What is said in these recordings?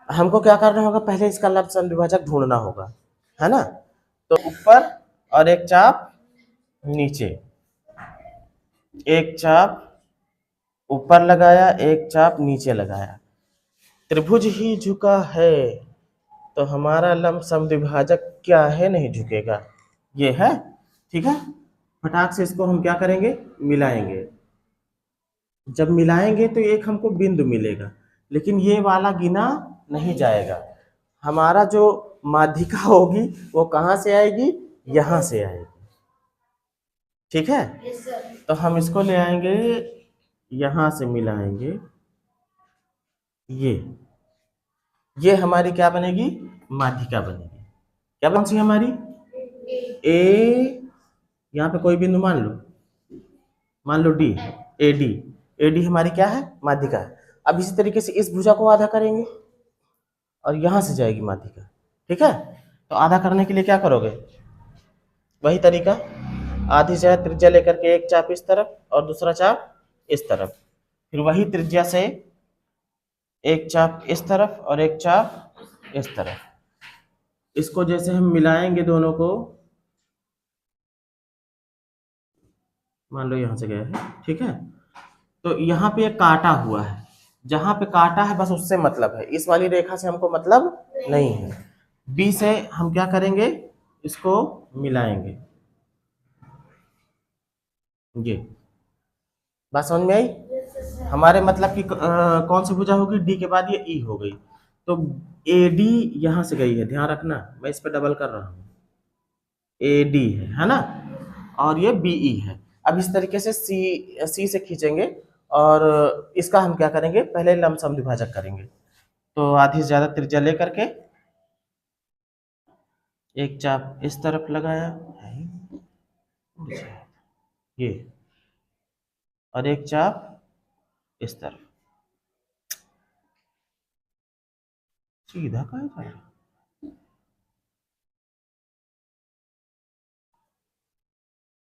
हमको क्या करना होगा, पहले इसका लंब समद्विभाजक ढूंढना होगा, है ना। तो ऊपर और एक चाप नीचे, एक चाप ऊपर लगाया, एक चाप नीचे लगाया, त्रिभुज ही झुका है तो हमारा लंब समद्विभाजक क्या है, नहीं झुकेगा, ये है। ठीक है, फटाक से इसको हम क्या करेंगे, मिलाएंगे। जब मिलाएंगे तो एक हमको बिंदु मिलेगा, लेकिन ये वाला गिना नहीं जाएगा। हमारा जो माध्यिका होगी वो कहाँ से आएगी, यहाँ से आएगी। ठीक है, तो हम इसको ले आएंगे, यहाँ से मिलाएंगे, ये हमारी क्या बनेगी, माध्यिका बनेगी। क्या बन सी हमारी, ए, यहाँ पे कोई बिंदु मान लो D, A D, A D हमारी क्या है, माध्यिका है। अब इसी तरीके से इस भुजा को आधा करेंगे और यहां से जाएगी माध्यिका। ठीक है, तो आधा करने के लिए क्या करोगे, वही तरीका, आधी से त्रिज्या लेकर के एक चाप इस तरफ और दूसरा चाप इस तरफ, फिर वही त्रिज्या से एक चाप इस तरफ और एक चाप इस तरफ। इसको जैसे हम मिलाएंगे दोनों को, मान लो यहां से गया है, ठीक है, तो यहाँ पे काटा हुआ है, जहां पे काटा है बस उससे मतलब है, इस वाली रेखा से हमको मतलब नहीं है। बी से हम क्या करेंगे, इसको मिलाएंगे, ये बात समझ में आई। हमारे मतलब कि कौन सी भुजा होगी, डी के बाद ये ई हो गई, तो ए डी यहां से गई है, ध्यान रखना मैं इस पर डबल कर रहा हूं, ए डी है ना, और ये बी ई है। अब इस तरीके से सी से खींचेंगे और इसका हम क्या करेंगे, पहले लंब समद्विभाजक करेंगे। तो आधी से ज्यादा त्रिज्या लेकर के एक चाप इस तरफ लगाया, ये, और एक चाप इस तरफ, सीधा कहा जाए,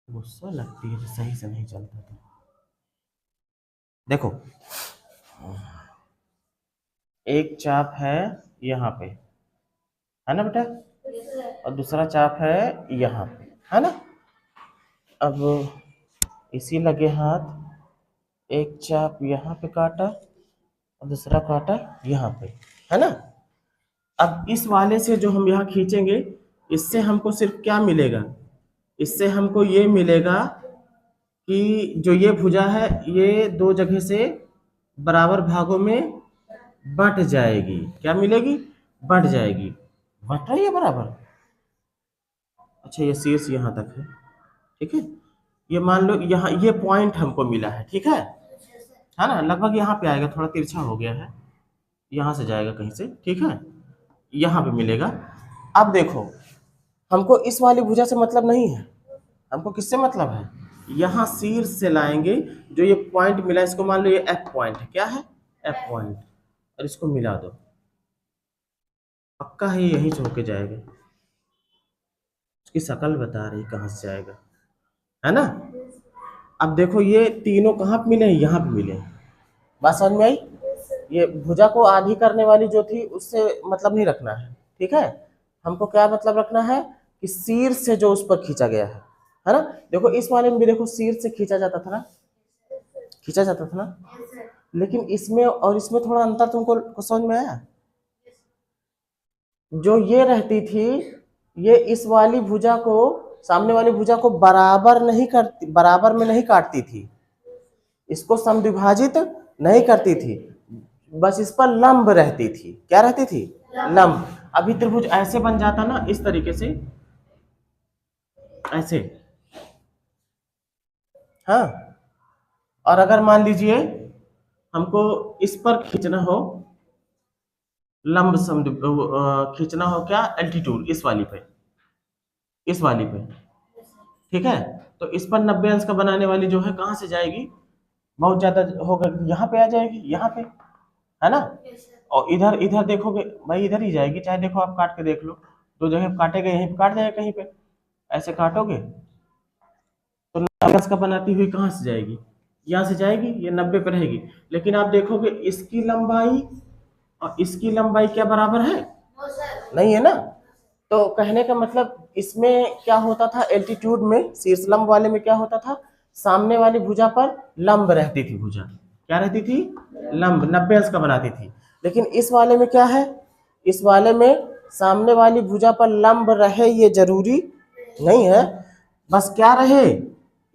गुस्सा लगती है तो सही से नहीं चलता। तो देखो, एक चाप है यहाँ पे, है ना बेटा, और दूसरा चाप है यहाँ पे, है ना। अब इसी लगे हाथ, एक चाप यहाँ पे काटा और दूसरा काटा यहाँ पे, है ना। अब इस वाले से जो हम यहाँ खींचेंगे, इससे हमको सिर्फ क्या मिलेगा, इससे हमको ये मिलेगा कि जो ये भुजा है ये दो जगह से बराबर भागों में बंट जाएगी। क्या मिलेगी, बंट जाएगी, बंट रही है बराबर। अच्छा, ये शीर्ष यहाँ तक है, ठीक है, ये मान लो यहाँ ये पॉइंट हमको मिला है, ठीक है ना, लगभग यहाँ पे आएगा, थोड़ा तिरछा हो गया है, यहाँ से जाएगा कहीं से, ठीक है, यहाँ पे मिलेगा। अब देखो, हमको इस वाली भुजा से मतलब नहीं है, हमको किससे मतलब है, यहाँ शीर्ष से लाएंगे, जो ये पॉइंट मिला इसको मान लो ये एफ पॉइंट है, क्या है, एफ पॉइंट, और इसको मिला दो, पक्का है यहीं से होके जाएगा, उसकी शक्ल बता रही कहाँ से जाएगा, है ना। अब देखो ये तीनों कहाँ पे मिले, यहाँ पे मिले, बात समझ में आई। ये भुजा को आधी करने वाली जो थी उससे मतलब नहीं रखना है, ठीक है, हमको क्या मतलब रखना है कि शीर्ष से जो उस पर खींचा गया है ना। देखो इस वाले में भी देखो शीर्ष से खींचा जाता था ना, खींचा जाता था ना, लेकिन इसमें और इसमें थोड़ा अंतर तुमको समझ में आया। जो ये रहती थी, ये इस वाली भुजा को, सामने वाली भुजा को बराबर नहीं करती, बराबर में नहीं काटती थी, इसको समद्विभाजित नहीं करती थी, बस इस पर लंब रहती थी। क्या रहती थी, लंब। अभी त्रिभुज ऐसे बन जाता ना, इस तरीके से, ऐसे, हाँ, और अगर मान लीजिए हमको इस पर खींचना हो, लंब खींचना हो, क्या, एल्टीट्यूड, इस वाली पे, इस वाली पे, ठीक है, तो इस पर 90 अंश का बनाने वाली जो है कहाँ से जाएगी, बहुत ज्यादा होगा, यहाँ पे आ जाएगी, यहाँ पे, है ना। और इधर इधर देखोगे भाई, इधर ही जाएगी, चाहे देखो आप काट के देख लो, दो जगह काटेगा, यहीं पे काट जाएगा, कहीं पे ऐसे काटोगे तो 90 अंश का बनाती हुई कहाँ से जाएगी, यहाँ से जाएगी, ये 90 पे रहेगी। लेकिन आप देखोगे इसकी लंबाई और इसकी लंबाई क्या बराबर है? नहीं है ना। तो कहने का मतलब इसमें क्या होता था, एल्टीट्यूड में शीर्ष लंब वाले में क्या होता था, सामने वाली भुजा पर लंब रहती थी भुजा, क्या रहती थी? लंब, 90 अंश का बनाती थी। लेकिन इस वाले में क्या है, इस वाले में सामने वाली भुजा पर लंब रहे ये जरूरी नहीं है, बस क्या रहे,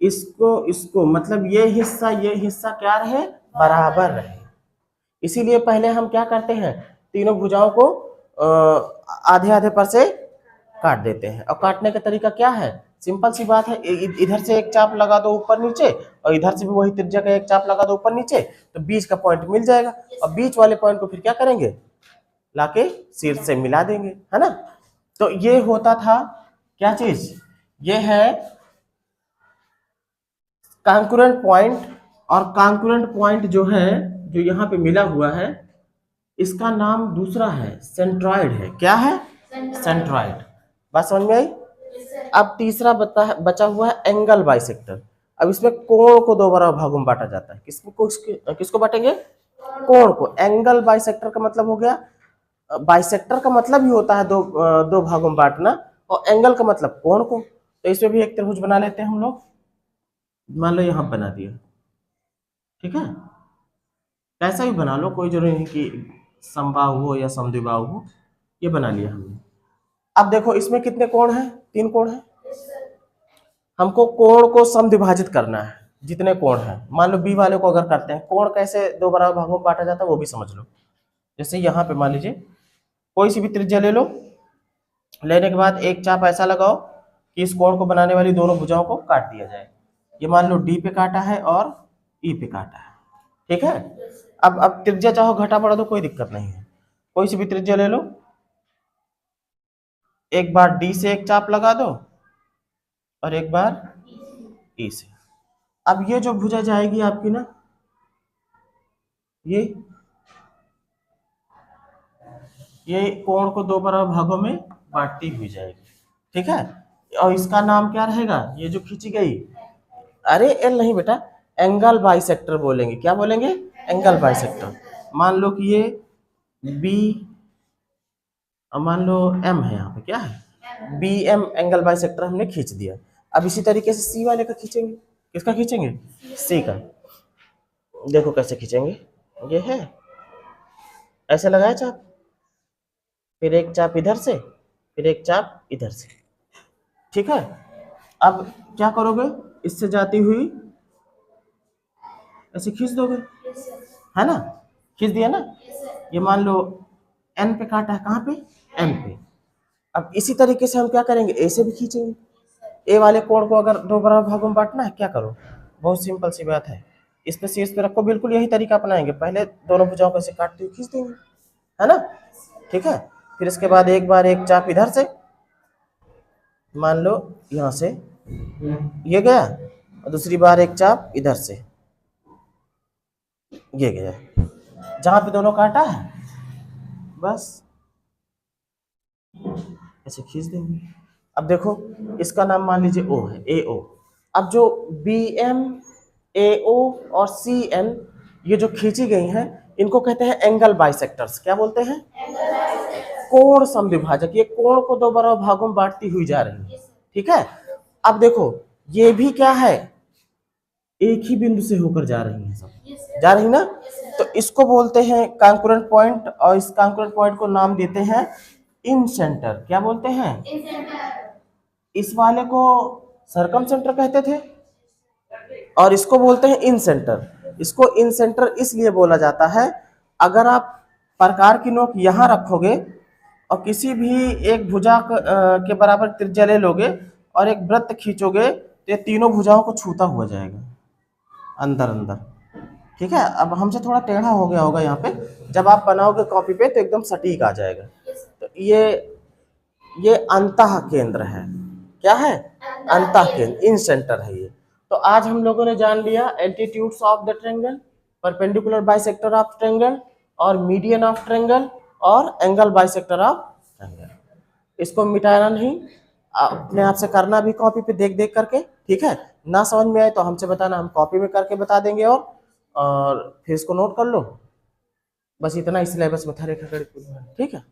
इसको इसको मतलब ये हिस्सा क्या रहे, बराबर रहे। इसीलिए पहले हम क्या करते हैं, तीनों भुजाओं को आधे आधे पर से काट देते हैं। और काटने का तरीका क्या है, सिंपल सी बात है, इधर से एक चाप लगा दो ऊपर नीचे, और इधर से भी वही त्रिज्या का एक चाप लगा दो ऊपर नीचे, तो बीच का पॉइंट मिल जाएगा। और बीच वाले पॉइंट को फिर क्या करेंगे, लाके शीर्ष से मिला देंगे, है ना। तो ये होता था क्या चीज, ये है कॉन्करेंट पॉइंट। और कॉन्करेंट पॉइंट जो है, जो यहाँ पे मिला हुआ है, इसका नाम दूसरा है, सेंट्रॉइड है। क्या है? सेंट्रॉइड। बात समझ में आई? अब तीसरा बचा हुआ है एंगल बाइसेक्टर। अब इसमें कोण को दो बराबर भागों में बांटा जाता है। किसको बांटेंगे? कोण को। एंगल बाइसेक्टर का मतलब हो गया, बाइसेक्टर का मतलब ही होता है दो भागों में बांटना, और एंगल का मतलब कोण को। तो इसमें भी एक त्रिभुज बना लेते हैं हम लोग। मान लो यहां बना दिया, ठीक है, कैसा भी बना लो, कोई जरूरी नहीं कि समबाहु हो या समद्विबाहु हो, ये बना लिया हमने। अब देखो इसमें कितने कोण हैं, 3 कोण हैं। हमको कोण को समद्विभाजित करना है, जितने कोण हैं। मान लो बी वाले को अगर करते हैं, कोण कैसे दो बराबर भागों में बांटा जाता है वो भी समझ लो। जैसे यहाँ पे मान लीजिए कोई सी भी त्रिज्या ले लो, लेने के बाद एक चाप ऐसा लगाओ कि इस कोण को बनाने वाली दोनों भुजाओं को काट दिया जाए। ये मान लो डी पे काटा है और ई पे काटा है, ठीक है। अब त्रिज्या चाहो घटा बढ़ा दो, कोई दिक्कत नहीं है। कोई सी भी त्रिज्या ले लो, एक बार डी से एक चाप लगा दो और एक बार ई से। अब ये जो भुजा जाएगी आपकी ना, ये कोण को दो बराबर भागों में बांटती हुई जाएगी, ठीक है। और इसका नाम क्या रहेगा, ये जो खींची गई, अरे एल नहीं बेटा, एंगल बाइसेक्टर बोलेंगे। क्या बोलेंगे? Angle bisector. मान लो कि ये बी, मान लो एम है, यहाँ पे क्या है, बी एम एंगल बाइसेक्टर हमने खींच दिया। अब इसी तरीके से सी वाले का खींचेंगे। किसका खींचेंगे? सी का। देखो कैसे खींचेंगे, ये है ऐसे लगाया चाप, फिर एक चाप इधर से, फिर एक चाप इधर से, ठीक है। अब क्या करोगे, इससे जाती हुई ऐसे खींच दोगे, है ना, खींच दिया ना। ये मान लो एन पे काटा है, कहाँ पे, एम पे। अब इसी तरीके से हम क्या करेंगे, ए से भी खींचेंगे। ए वाले कोण को अगर दो बराबर भागों में बांटना है, क्या करो, बहुत सिंपल सी बात है, इस पे शीर्ष पे रखो, बिल्कुल यही तरीका अपनाएंगे। पहले दोनों भुजाओं को ऐसे काटते हुए खींच देंगे, है ना, ठीक है। फिर इसके बाद एक बार एक चाप इधर से, मान लो यहाँ से ये गया, और दूसरी बार एक चाप इधर से ये गया, जहां पे दोनों काटा है बस ऐसे खींच देंगे। अब देखो इसका नाम मान लीजिए ओ है, ए ओ। अब जो बी एम, ए ओ और सी एन, ये जो खींची गई हैं, इनको कहते हैं एंगल बाइसेक्टर्स। क्या बोलते हैं? कोण समद्विभाजक। ये कोण को दो बराबर भागों में बांटती हुई जा रही है, ठीक है। अब देखो ये भी क्या है, एक ही बिंदु से होकर जा रही है, सब जा रही ना। तो इसको बोलते हैं कॉन्करेंट पॉइंट, और इस कॉन्करेंट पॉइंट को नाम देते हैं इन सेंटर। क्या बोलते हैं? इस वाले को सर्कम सेंटर कहते थे, और इसको बोलते हैं इन सेंटर। इसको इन सेंटर इसलिए बोला जाता है, अगर आप प्रकार की नोक यहाँ रखोगे और किसी भी एक भुजा के बराबर त्रिज्या ले लोगे और एक वृत्त खींचोगे, तो ये तीनों भुजाओं को छूता हुआ जाएगा अंदर अंदर, ठीक है। अब हमसे थोड़ा टेढ़ा हो गया होगा यहाँ पे, जब आप बनाओगे कॉपी पे तो एकदम सटीक आ जाएगा। तो ये अंतः केंद्र है। क्या है? अंतः केंद्र, इन सेंटर है ये। तो आज हम लोगों ने जान लिया altitudes of the triangle, perpendicular bisector of triangle, और मीडियन ऑफ ट्रायंगल, और एंगल बाइसेक्टर ऑफ ट्रायंगल। इसको मिटाना नहीं, अपने आप से करना भी कॉपी पे देख देख करके, ठीक है। ना समझ में आए तो हमसे बताना, हम कॉपी में करके बता देंगे, और फिर इसको नोट कर लो। बस इतना ही सिलेबस में था रेखागणित पूर्वानुमान, ठीक है।